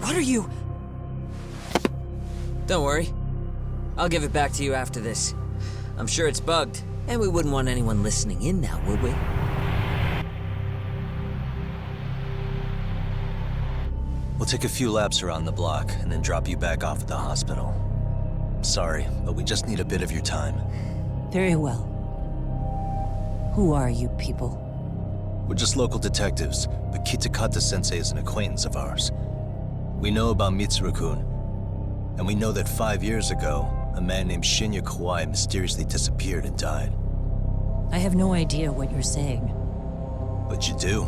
What are you... Don't worry. I'll give it back to you after this. I'm sure it's bugged, and we wouldn't want anyone listening in now, would we? We'll take a few laps around the block, and then drop you back off at the hospital. Sorry, but we just need a bit of your time. Very well. Who are you people? We're just local detectives, but Kitakata-sensei is an acquaintance of ours. We know about Mitsuru-kun, and we know that 5 years ago, a man named Shinya Kawai mysteriously disappeared and died. I have no idea what you're saying. But you do.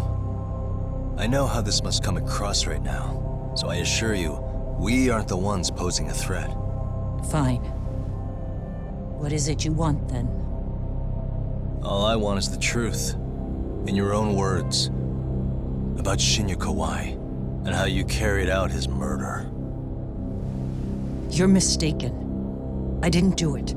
I know how this must come across right now, so I assure you, we aren't the ones posing a threat. Fine. What is it you want, then? All I want is the truth. In your own words. About Shinya Kawai, and how you carried out his murder. You're mistaken. I didn't do it.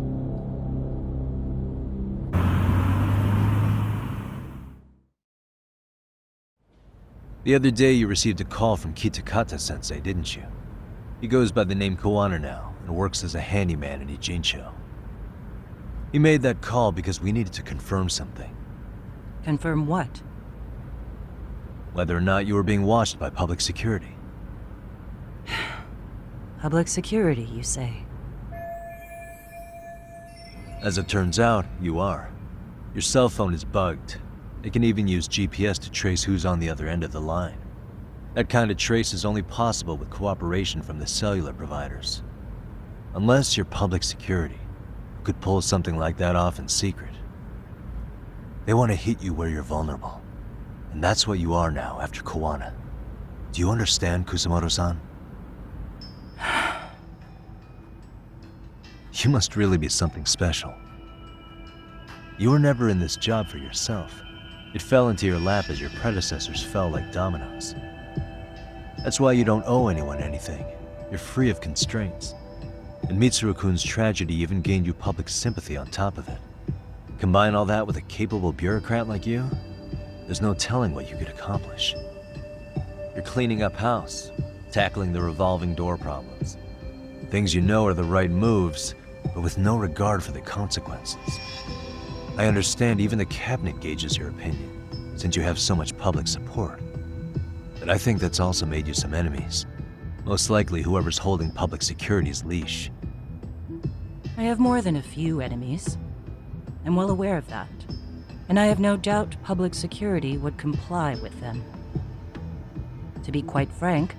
The other day you received a call from Kitakata-sensei, didn't you? He goes by the name Koana now, and works as a handyman in Ijincho. He made that call because we needed to confirm something. Confirm what? Whether or not you were being watched by public security. Public security, you say? As it turns out, you are. Your cell phone is bugged. It can even use GPS to trace who's on the other end of the line. That kind of trace is only possible with cooperation from the cellular providers. Unless you're public security, who could pull something like that off in secret. They want to hit you where you're vulnerable. And that's what you are now after Koana. Do you understand, Kusamoto-san? You must really be something special. You were never in this job for yourself. It fell into your lap as your predecessors fell like dominoes. That's why you don't owe anyone anything. You're free of constraints. And Mitsuru-kun's tragedy even gained you public sympathy on top of it. Combine all that with a capable bureaucrat like you, there's no telling what you could accomplish. You're cleaning up house, tackling the revolving door problems. Things you know are the right moves, but with no regard for the consequences. I understand even the cabinet gauges your opinion, since you have so much public support. But I think that's also made you some enemies. Most likely whoever's holding public security's leash. I have more than a few enemies. I'm well aware of that. And I have no doubt public security would comply with them. To be quite frank,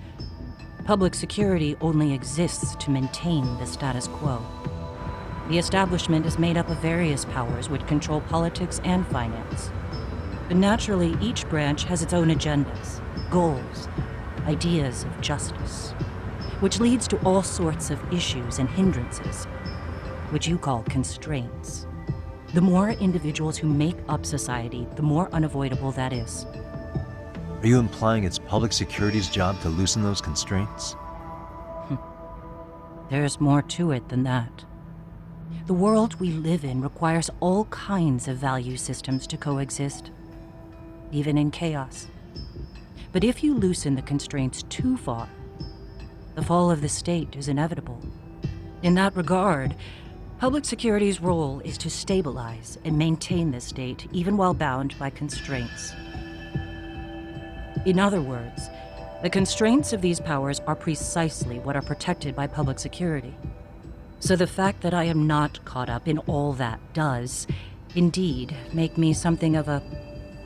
public security only exists to maintain the status quo. The establishment is made up of various powers which control politics and finance. But naturally, each branch has its own agendas, goals, ideas of justice, which leads to all sorts of issues and hindrances, which you call constraints. The more individuals who make up society, the more unavoidable that is. Are you implying it's public security's job to loosen those constraints? There's more to it than that. The world we live in requires all kinds of value systems to coexist, even in chaos. But if you loosen the constraints too far, the fall of the state is inevitable. In that regard, public security's role is to stabilize and maintain the state, even while bound by constraints. In other words, the constraints of these powers are precisely what are protected by public security. So the fact that I am not caught up in all that does, indeed, make me something of a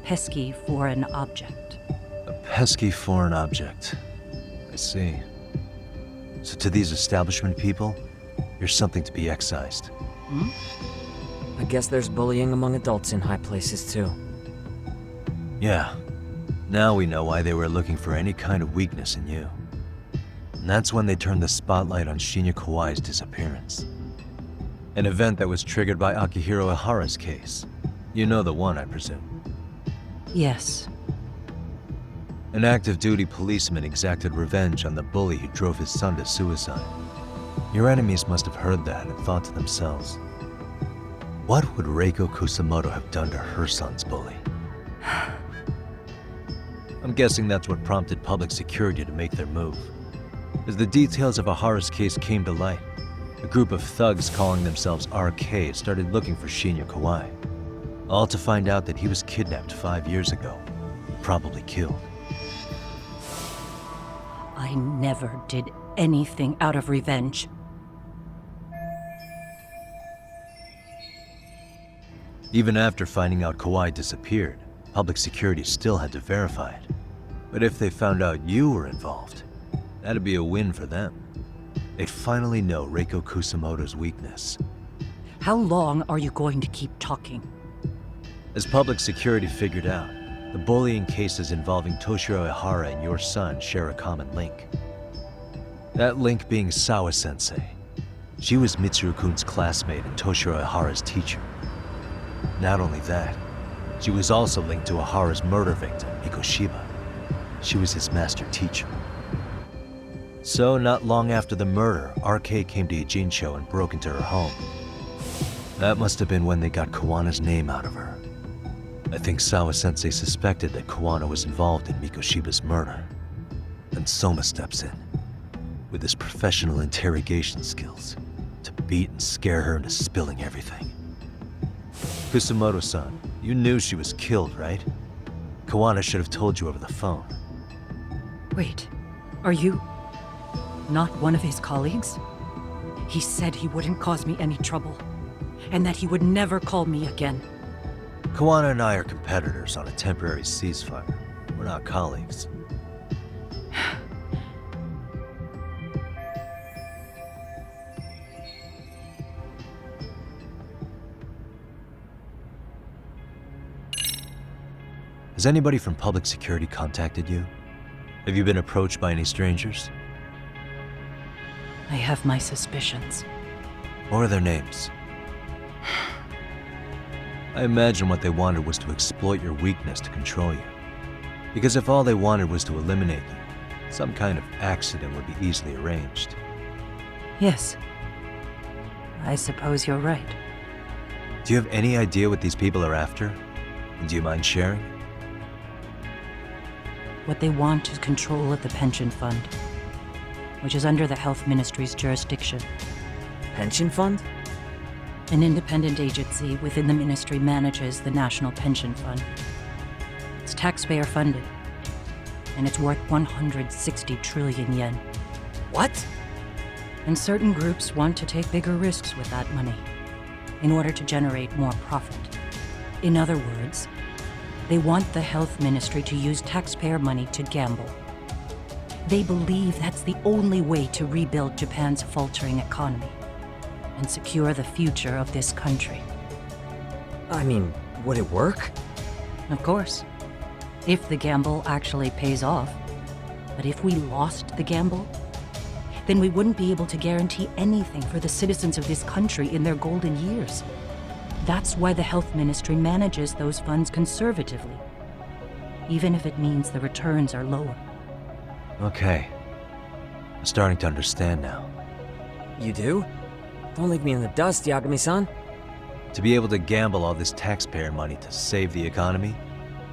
pesky foreign object. A pesky foreign object. I see. So to these establishment people, you're something to be excised. I guess there's bullying among adults in high places too. Yeah. Now we know why they were looking for any kind of weakness in you. And that's when they turned the spotlight on Shinya Kawai's disappearance. An event that was triggered by Akihiro Ihara's case. You know the one, I presume. Yes. An active-duty policeman exacted revenge on the bully who drove his son to suicide. Your enemies must have heard that and thought to themselves, what would Reiko Kusamoto have done to her son's bully? I'm guessing that's what prompted public security to make their move. As the details of Ahara's case came to light, a group of thugs calling themselves RK started looking for Shinya Kawai, all to find out that he was kidnapped 5 years ago, probably killed. I never did anything out of revenge. Even after finding out Kawai disappeared, public security still had to verify it. But if they found out you were involved, that'd be a win for them. They'd finally know Reiko Kusamoto's weakness. How long are you going to keep talking? As public security figured out, the bullying cases involving Toshiro Ihara and your son share a common link. That link being Sawa-sensei. She was Mitsuru-kun's classmate and Toshiro Ihara's teacher. Not only that, she was also linked to Ihara's murder victim, Mikoshiba. She was his master teacher. So, not long after the murder, RK came to Ijincho and broke into her home. That must have been when they got Kawana's name out of her. I think Sawa-sensei suspected that Kawana was involved in Mikoshiba's murder. Then Soma steps in, with his professional interrogation skills, to beat and scare her into spilling everything. Kusamoto-san, you knew she was killed, right? Kawana should have told you over the phone. Wait, are you not one of his colleagues? He said he wouldn't cause me any trouble, and that he would never call me again. Kawana and I are competitors on a temporary ceasefire. We're not colleagues. Has anybody from public security contacted you? Have you been approached by any strangers? I have my suspicions. What are their names? I imagine what they wanted was to exploit your weakness to control you. Because if all they wanted was to eliminate you, some kind of accident would be easily arranged. Yes. I suppose you're right. Do you have any idea what these people are after? And do you mind sharing? What they want is control of the pension fund, which is under the Health Ministry's jurisdiction. Pension fund? An independent agency within the ministry manages the National Pension Fund. It's taxpayer funded, and it's worth 160 trillion yen. What? And certain groups want to take bigger risks with that money in order to generate more profit. In other words, they want the health ministry to use taxpayer money to gamble. They believe that's the only way to rebuild Japan's faltering economy and secure the future of this country. I mean, would it work? Of course, if the gamble actually pays off. But if we lost the gamble, then we wouldn't be able to guarantee anything for the citizens of this country in their golden years. That's why the health ministry manages those funds conservatively, even if it means the returns are lower. Okay. I'm starting to understand now. You do? Don't leave me in the dust, Yagami-san. To be able to gamble all this taxpayer money to save the economy,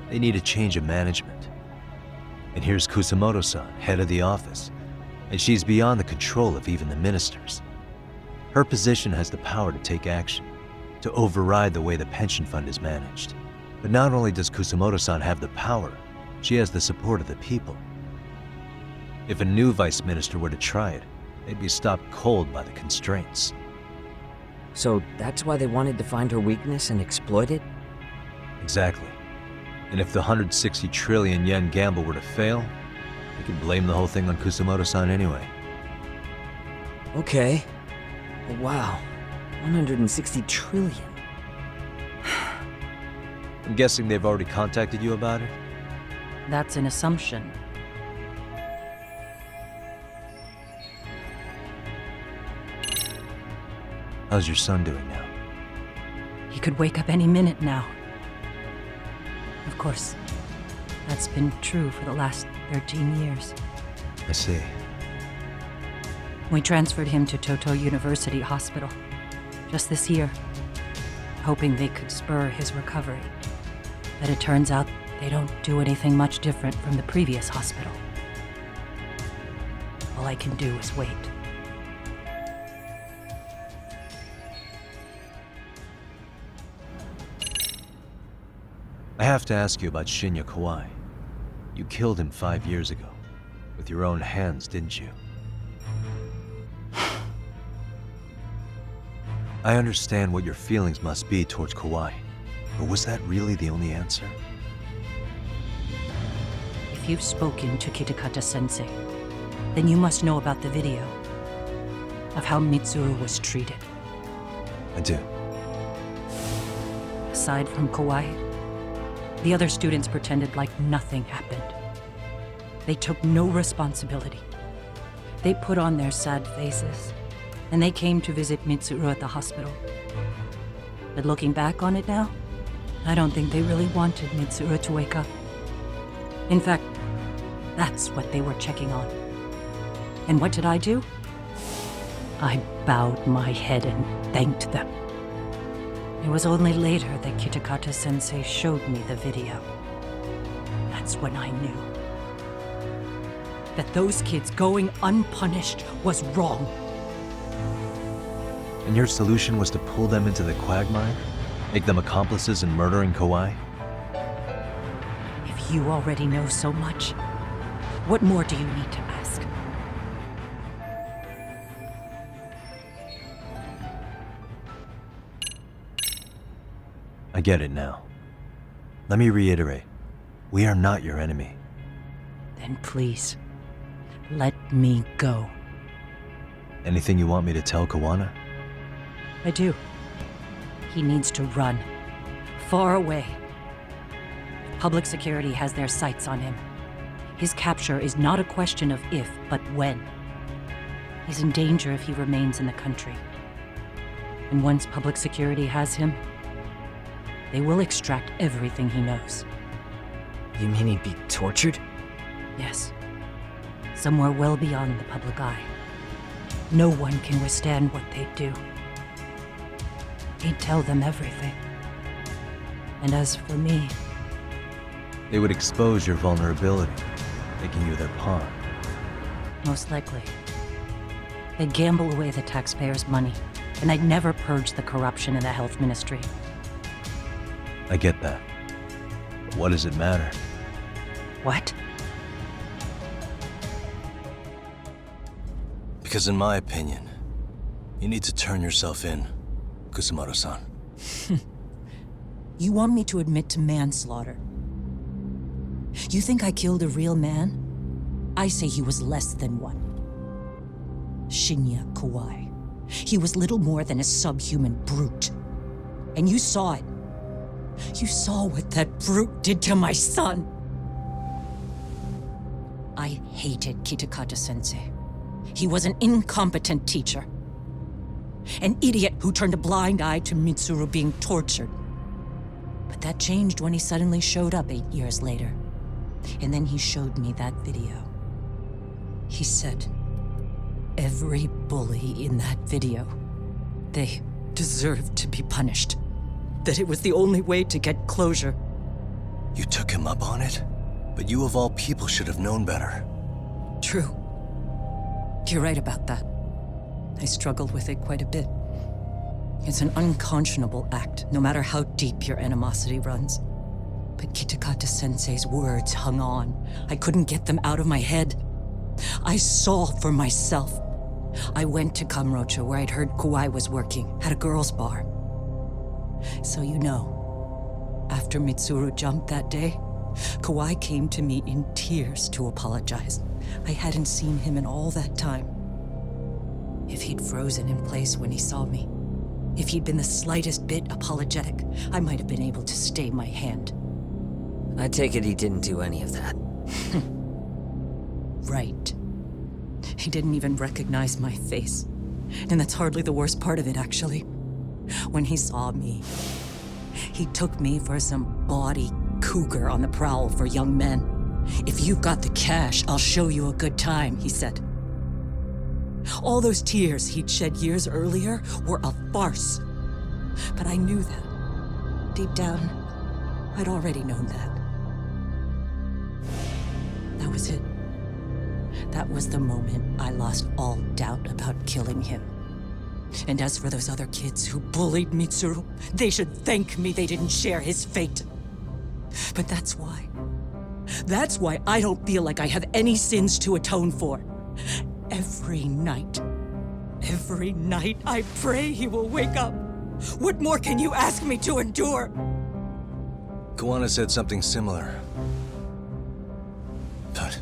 they need a change of management. And here's Kusamoto-san, head of the office, and she's beyond the control of even the ministers. Her position has the power to take action, to override the way the pension fund is managed. But not only does Kusamoto-san have the power, she has the support of the people. If a new vice minister were to try it, they'd be stopped cold by the constraints. So that's why they wanted to find her weakness and exploit it? Exactly. And if the 160 trillion yen gamble were to fail, they could blame the whole thing on Kusamoto-san anyway. Okay. But wow, 160 trillion. I'm guessing they've already contacted you about it? That's an assumption. How's your son doing now? He could wake up any minute now. Of course, that's been true for the last 13 years. I see. We transferred him to Toto University Hospital just this year, hoping they could spur his recovery. But it turns out they don't do anything much different from the previous hospital. All I can do is wait. I have to ask you about Shinya Kawai. You killed him 5 years ago. With your own hands, didn't you? I understand what your feelings must be towards Kawai, but was that really the only answer? If you've spoken to Kitakata-sensei, then you must know about the video of how Mitsuru was treated. I do. Aside from Kawai, the other students pretended like nothing happened. They took no responsibility. They put on their sad faces, and they came to visit Mitsuru at the hospital. But looking back on it now, I don't think they really wanted Mitsuru to wake up. In fact, that's what they were checking on. And what did I do? I bowed my head and thanked them. It was only later that Kitakata-sensei showed me the video. That's when I knew that those kids going unpunished was wrong. And your solution was to pull them into the quagmire? Make them accomplices in murdering Kawai? If you already know so much, what more do you need to ask? I get it now. Let me reiterate. We are not your enemy. Then please, let me go. Anything you want me to tell Kawana? I do. He needs to run. Far away. Public security has their sights on him. His capture is not a question of if, but when. He's in danger if he remains in the country. And once public security has him, they will extract everything he knows. You mean he'd be tortured? Yes. Somewhere well beyond the public eye. No one can withstand what they do. He'd tell them everything. And as for me, They would expose your vulnerability, making you their pawn. most likely, they'd gamble away the taxpayers' money, and I'd never purge the corruption in the health ministry. I get that. But what does it matter? What? Because in my opinion, you need to turn yourself in, Kusumoto-san. You want me to admit to manslaughter? You think I killed a real man? I say he was less than one. Shinya Kawai. He was little more than a subhuman brute. And you saw it. You saw what that brute did to my son. I hated Kitakata-sensei. He was an incompetent teacher. An idiot who turned a blind eye to Mitsuru being tortured. But that changed when he suddenly showed up 8 years later. And then he showed me that video. He said, every bully in that video, they deserved to be punished. That it was the only way to get closure. You took him up on it? But you of all people should have known better. True. You're right about that. I struggled with it quite a bit. It's an unconscionable act, no matter how deep your animosity runs. But Kitakata-sensei's words hung on. I couldn't get them out of my head. I saw for myself. I went to Kamurocho, where I'd heard Kawai was working, at a girls' bar. So you know, after Mitsuru jumped that day, Kawai came to me in tears to apologize. I hadn't seen him in all that time. If he'd frozen in place when he saw me, if he'd been the slightest bit apologetic, I might have been able to stay my hand. I take it he didn't do any of that. Right. He didn't even recognize my face. And that's hardly the worst part of it, actually. When he saw me, he took me for some bawdy cougar on the prowl for young men. If you've got the cash, I'll show you a good time, he said. All those tears he'd shed years earlier were a farce. But I knew that. Deep down, I'd already known that. That was it. That was the moment I lost all doubt about killing him. And as for those other kids who bullied Mitsuru, they should thank me they didn't share his fate. But that's why. That's why I don't feel like I have any sins to atone for. Every night I pray he will wake up. What more can you ask me to endure? Kawana said something similar. But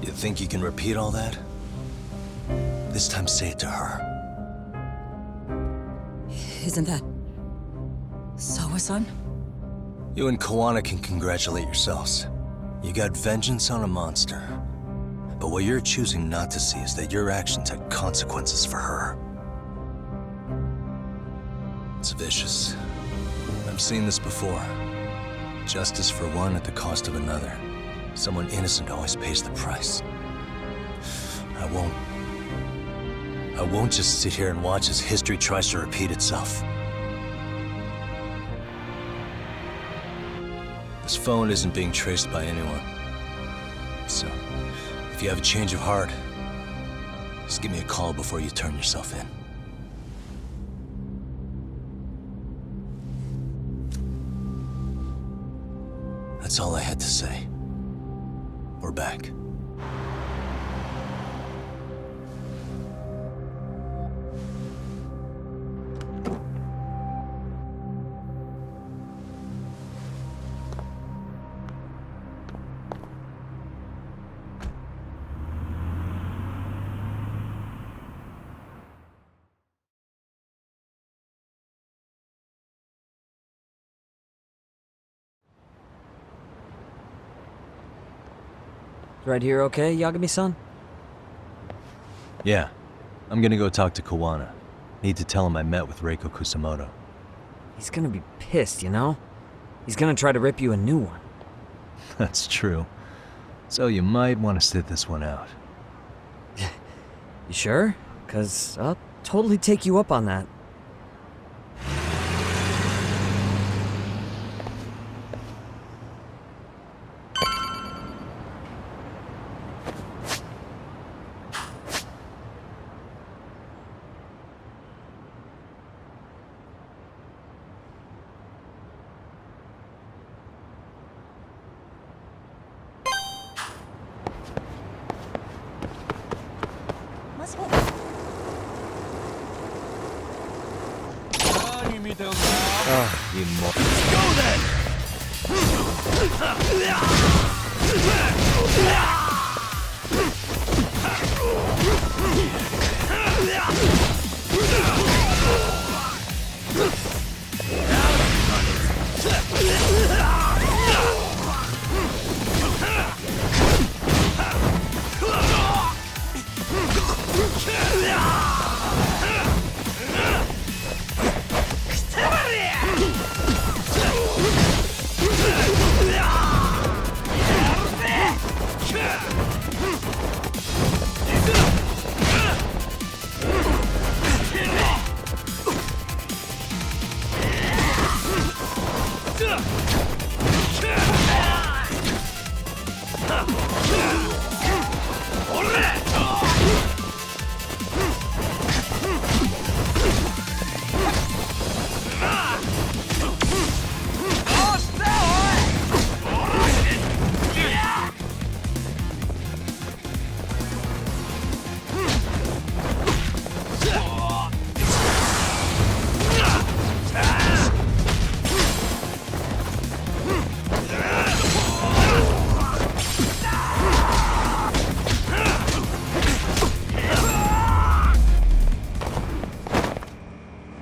you think you can repeat all that? This time say it to her. Isn't that Sawa-san? You and Kawana can congratulate yourselves. You got vengeance on a monster. But what you're choosing not to see is that your actions had consequences for her. It's vicious. I've seen this before. Justice for one at the cost of another. Someone innocent always pays the price. I won't just sit here and watch as history tries to repeat itself. This phone isn't being traced by anyone. So, if you have a change of heart, just give me a call before you turn yourself in. That's all I had to say. We're back. Right here okay, Yagami-san? Yeah. I'm gonna go talk to Kawana. Need to tell him I met with Reiko Kusamoto. He's gonna be pissed, you know? He's gonna try to rip you a new one. That's true. So you might want to sit this one out. You sure? 'Cause I'll totally take you up on that. You mo-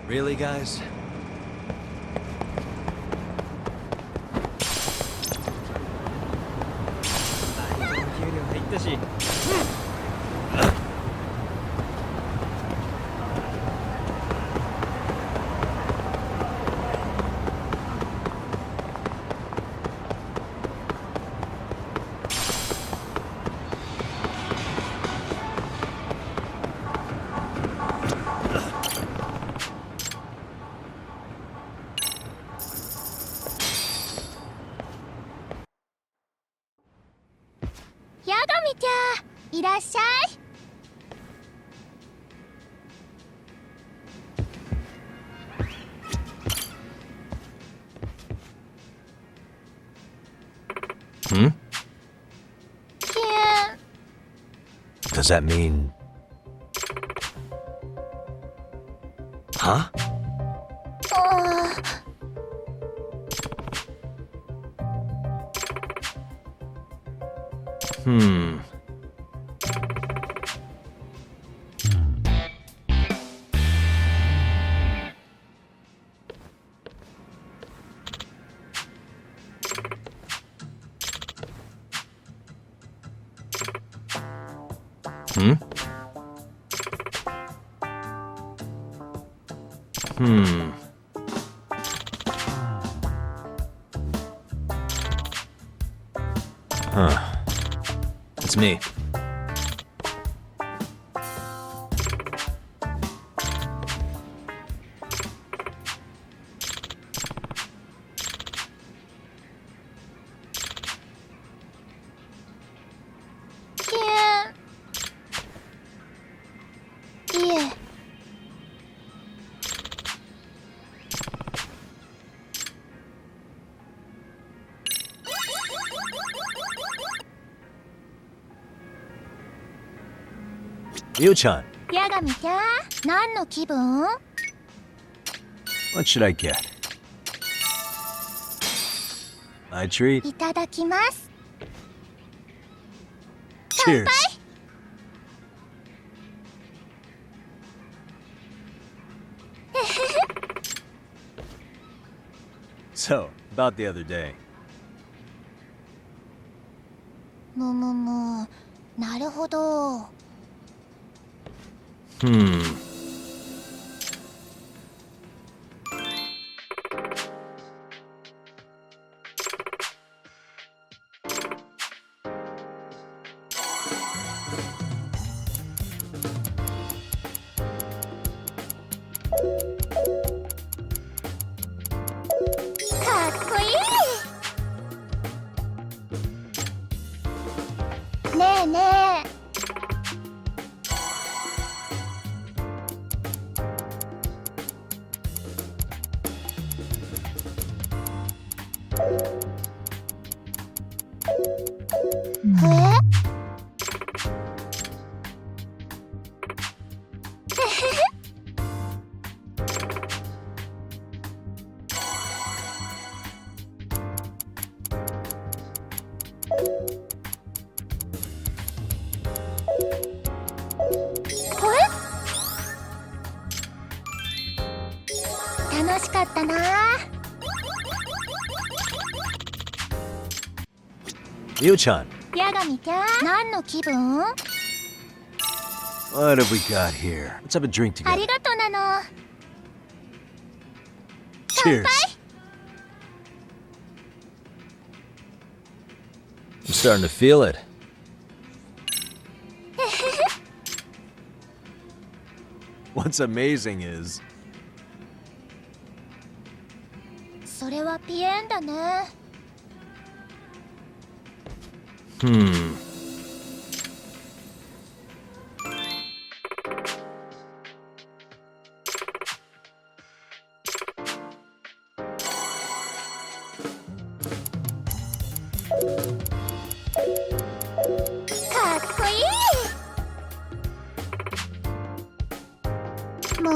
Really, guys? いらっしゃい。Hmm? キュン。 Does that mean. Huh? うん Hmm. Hmm? Hmm. Huh. It's me. キュン。いえ。Yu-chan, ヤガミちゃん、何の気分？ what should I get? My treat? いただきます。 Cheers. So, about the other day. なるほど。 Hmm.かっこいい。ねえねえ。楽しかったな。 Yu-chan, ヤガミちゃん、何の気分？ what have we got here? Let's have a drink あ together. りがとなの。 Cheers. I'm starting to feel it. What's amazing is. それはピエンだね。 Hmm. かっこいい。もう。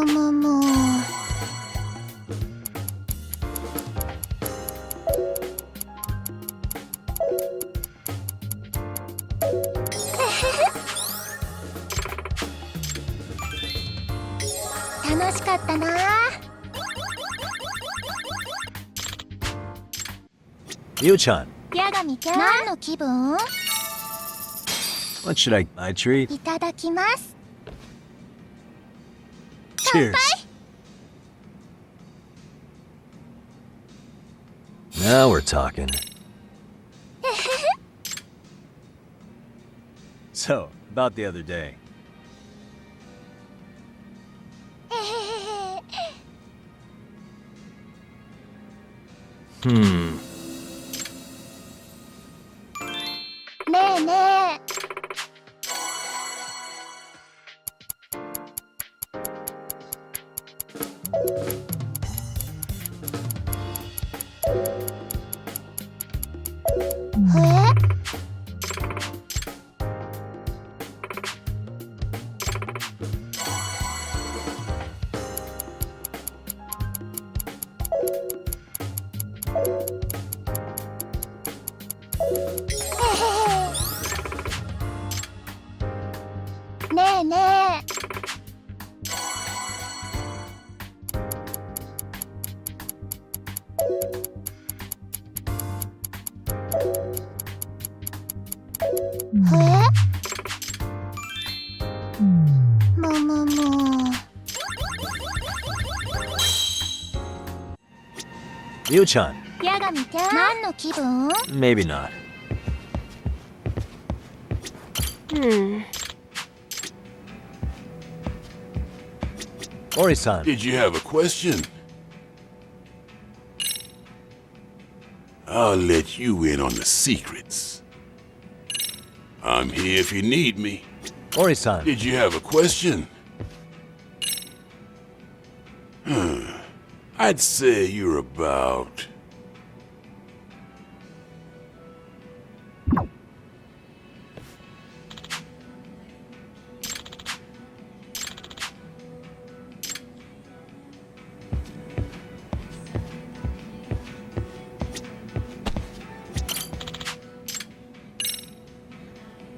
楽しかったな。 Yu-chan, ヤガミちゃん、何の気分？ what should I. My treat? いただきます。 Cheers. Now we're talking. So, about the other day. Hmm. ねえねえ。ねえねえ。Yu-chan, ヤガミちゃん。何の気分？ maybe not. Ori-san, Did you have a question? I'll let you in on the secrets. I'm here if you need me. Ori-san, Did you have a question? I'd say you're about...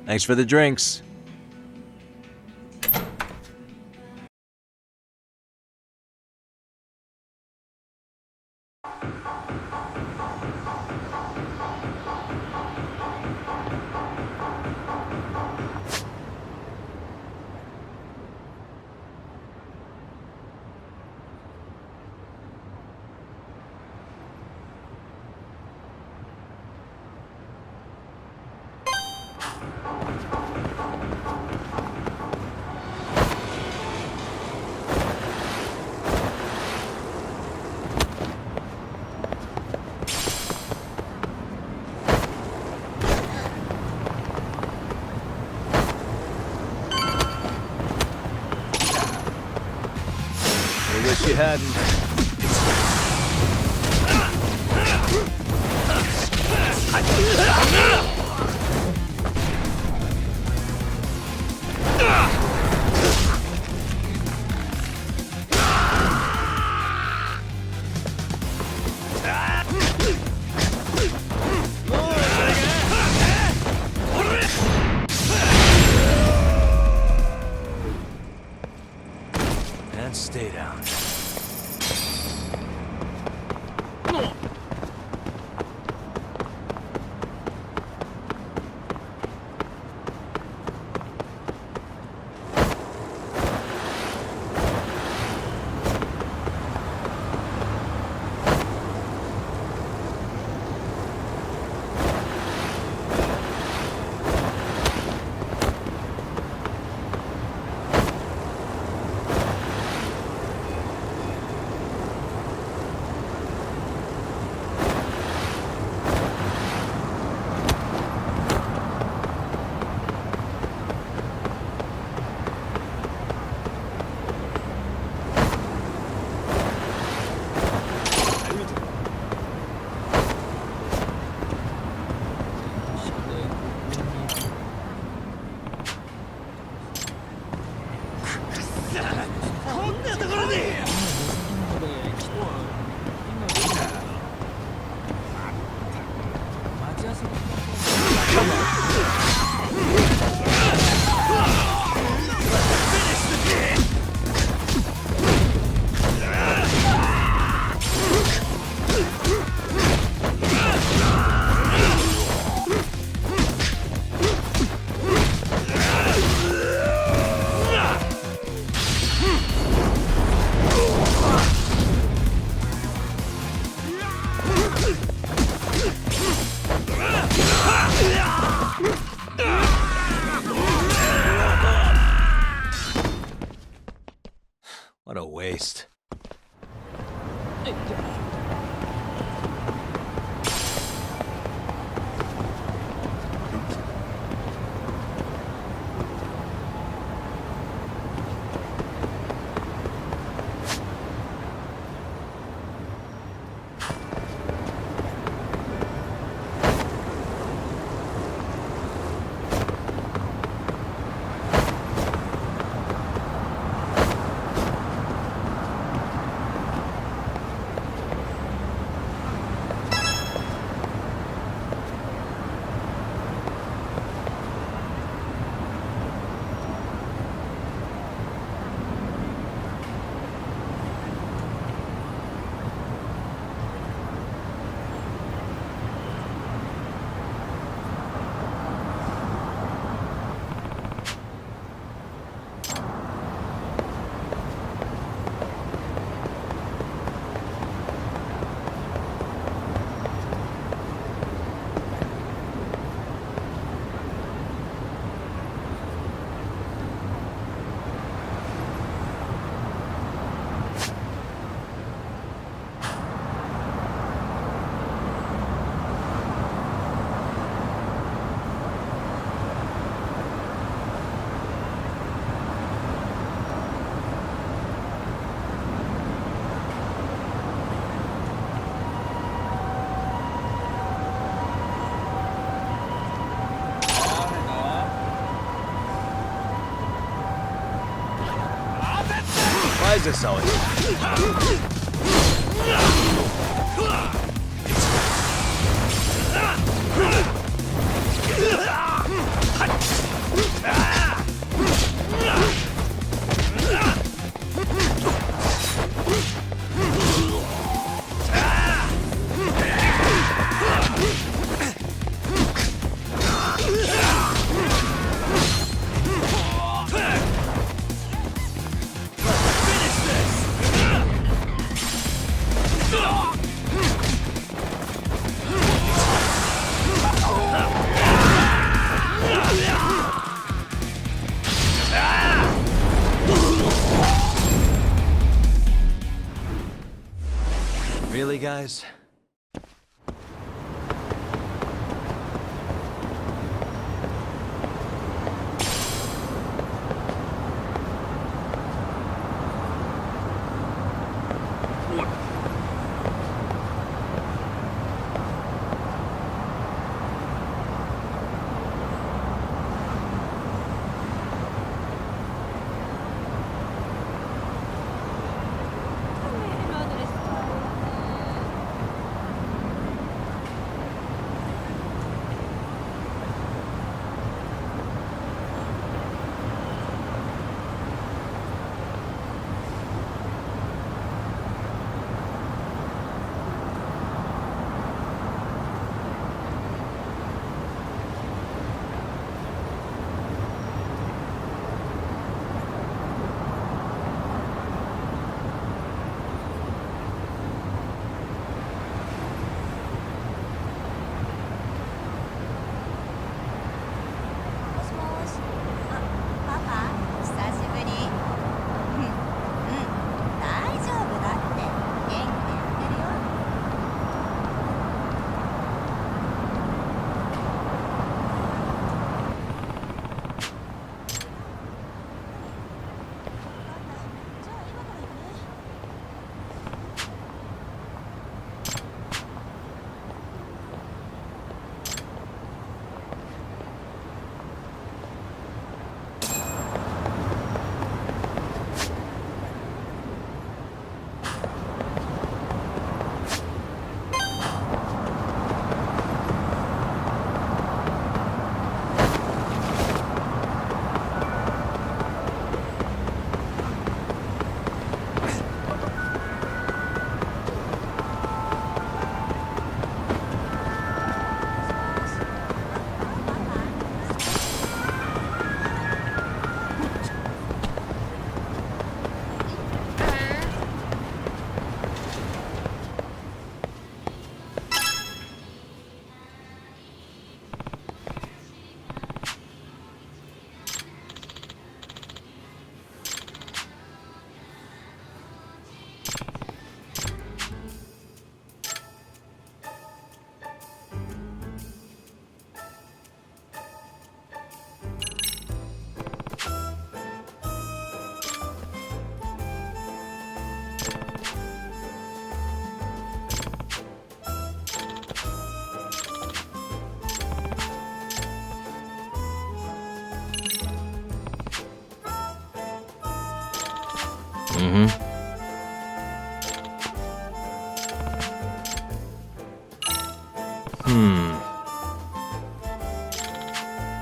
thanks for the drinks. I wish you hadn't. And stay down. What a waste. surprise us always. Really, guys?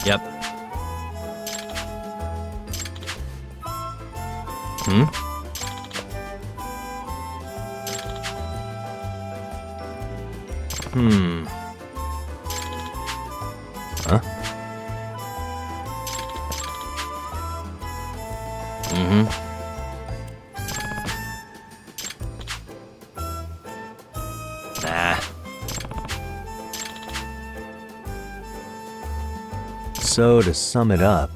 Yep. Huh? Nah. So, to sum it up,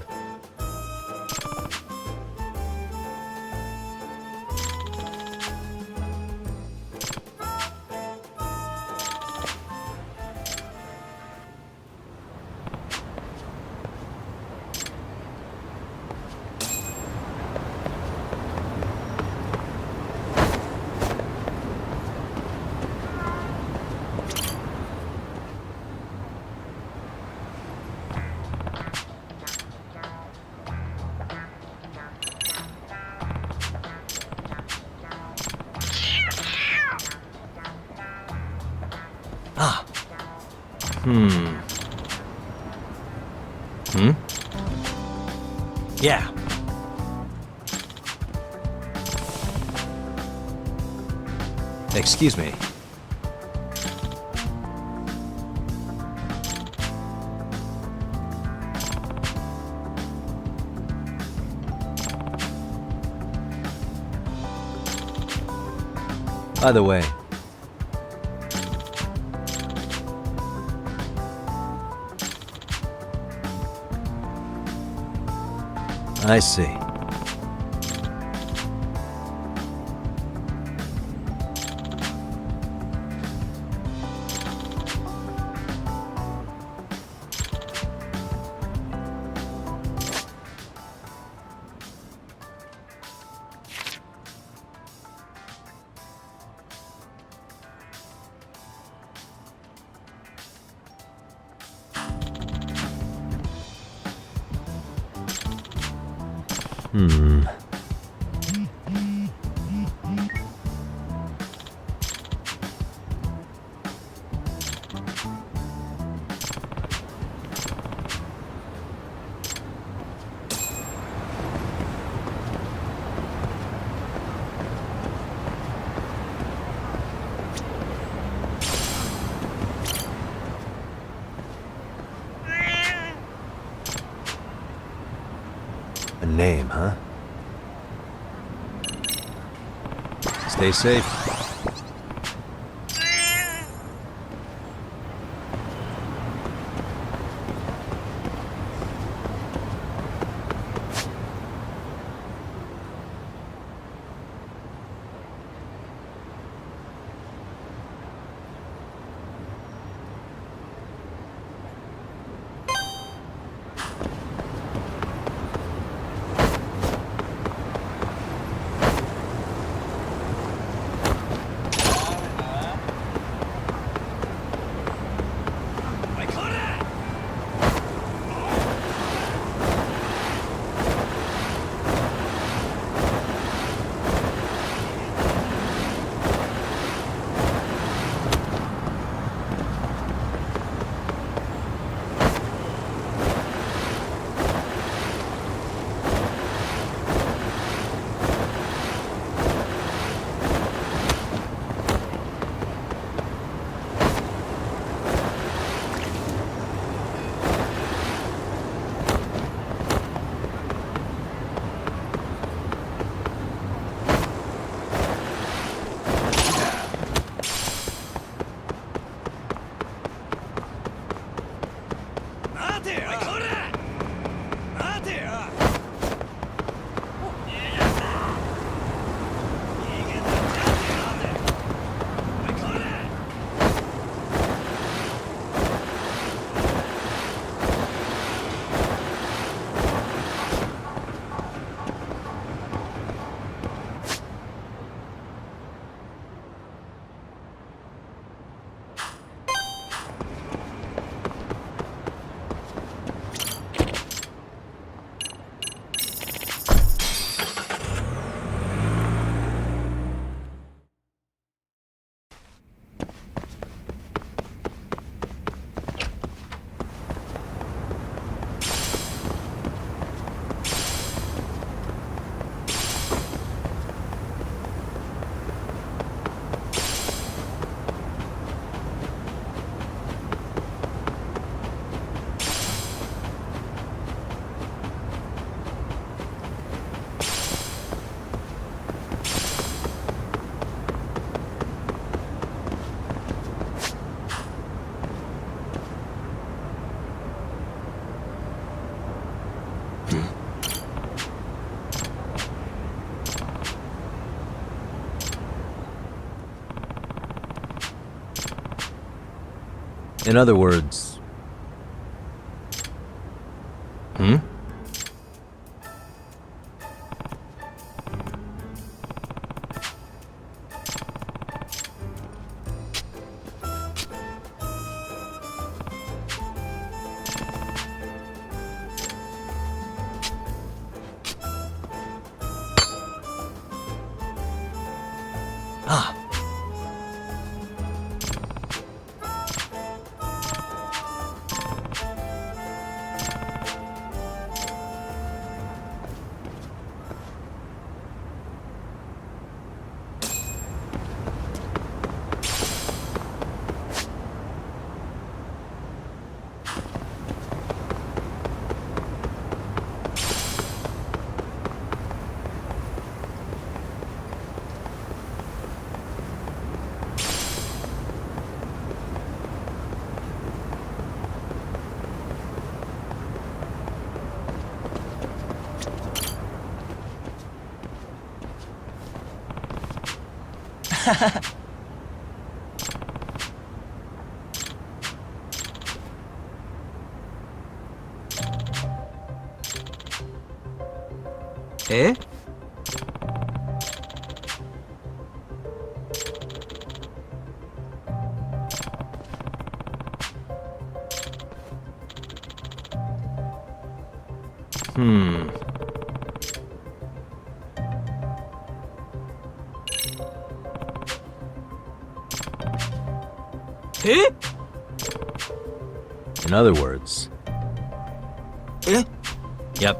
Yeah. Excuse me. By the way, I see. A name, huh? Stay safe. In other words... え？え？ In other words, え？ yep.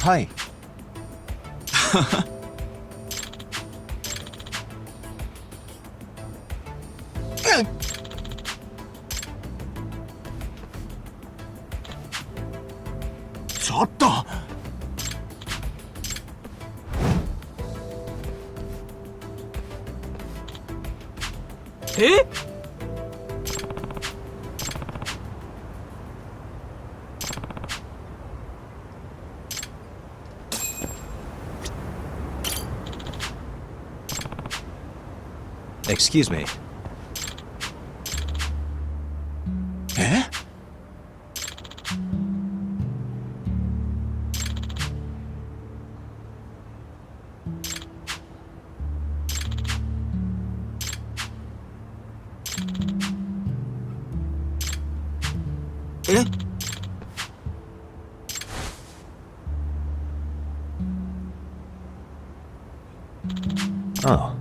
Hi. ちょっと。え？ Excuse me. え？え？ Oh.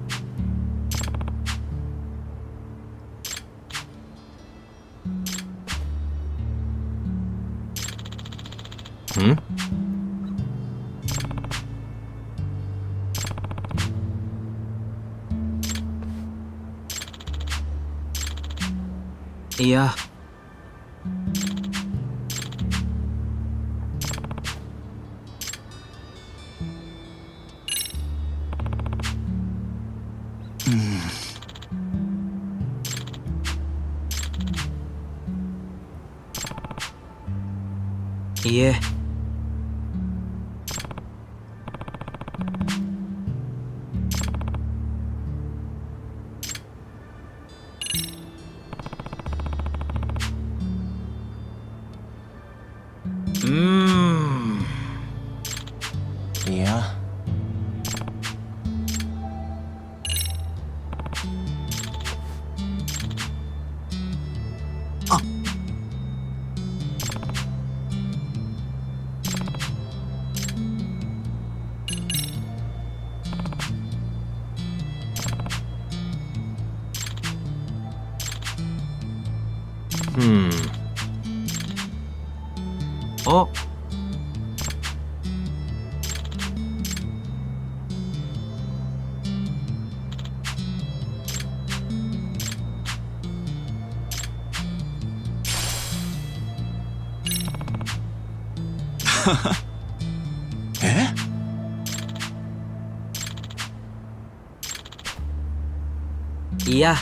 Hmm? Yeah. Yeah. Yeah. Oh. Eh? Yeah.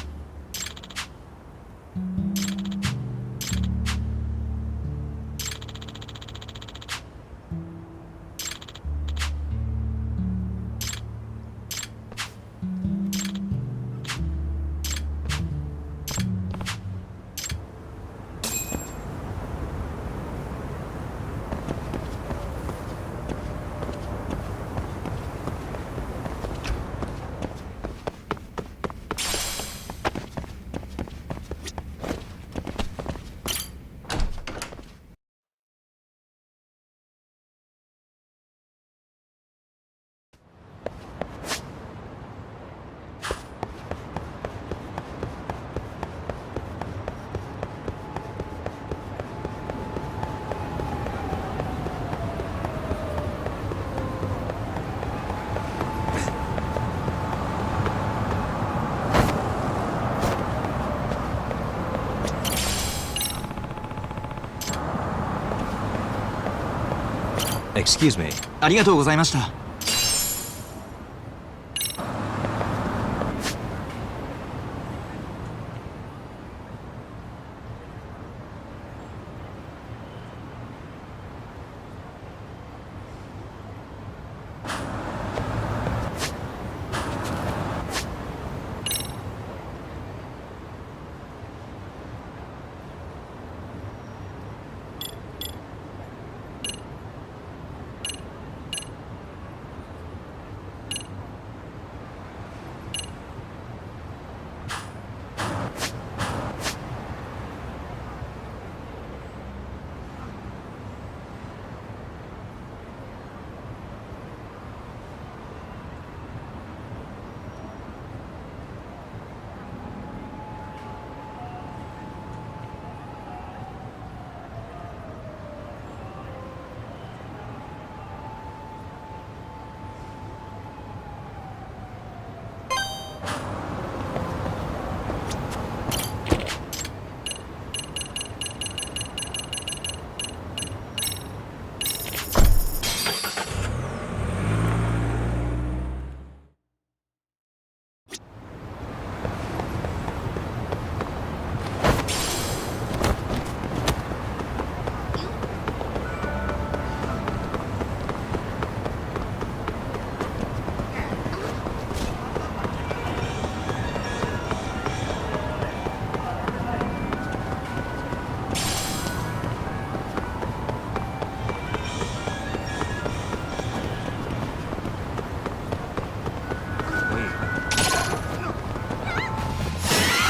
Excuse me. ありがとうございました。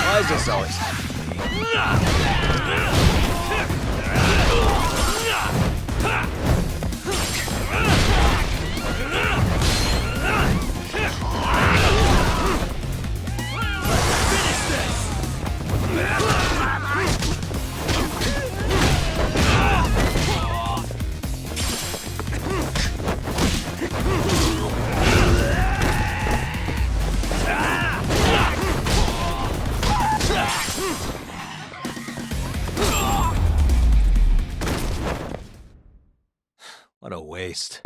Why is this always happening? What a waste.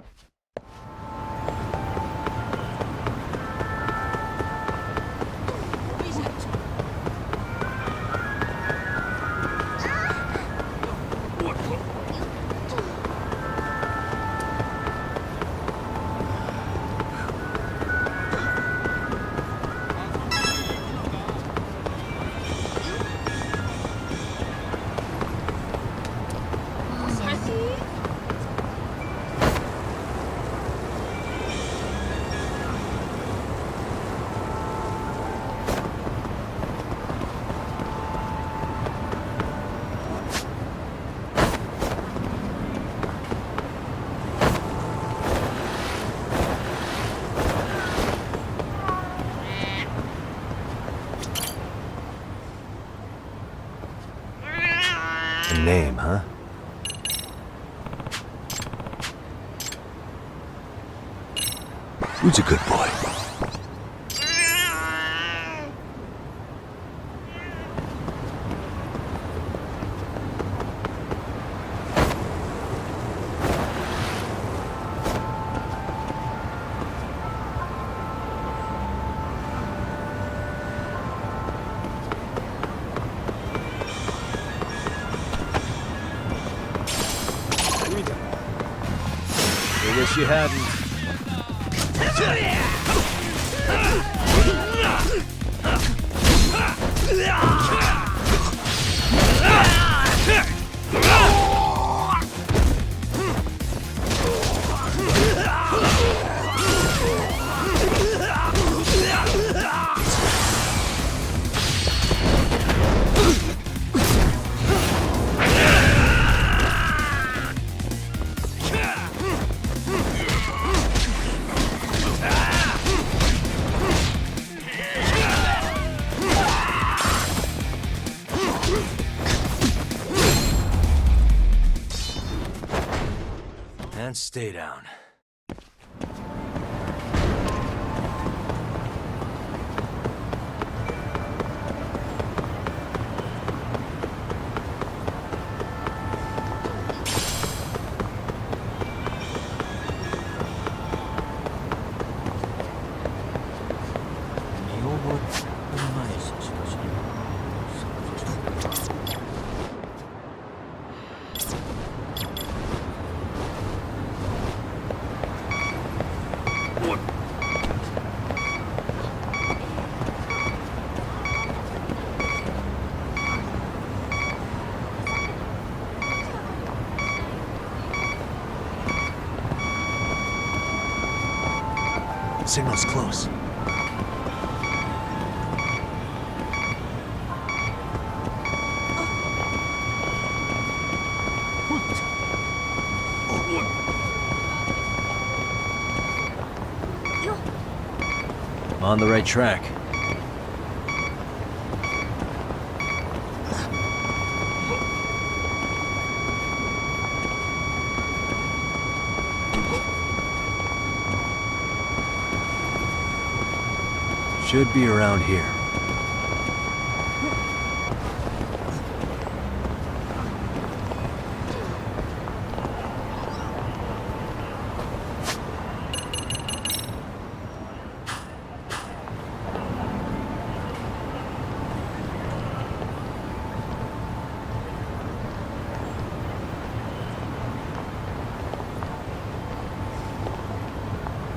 A name, huh? Who's a good boy? I wish you hadn't. And stay down. Signal's close. I'm on the right track. Should be around here.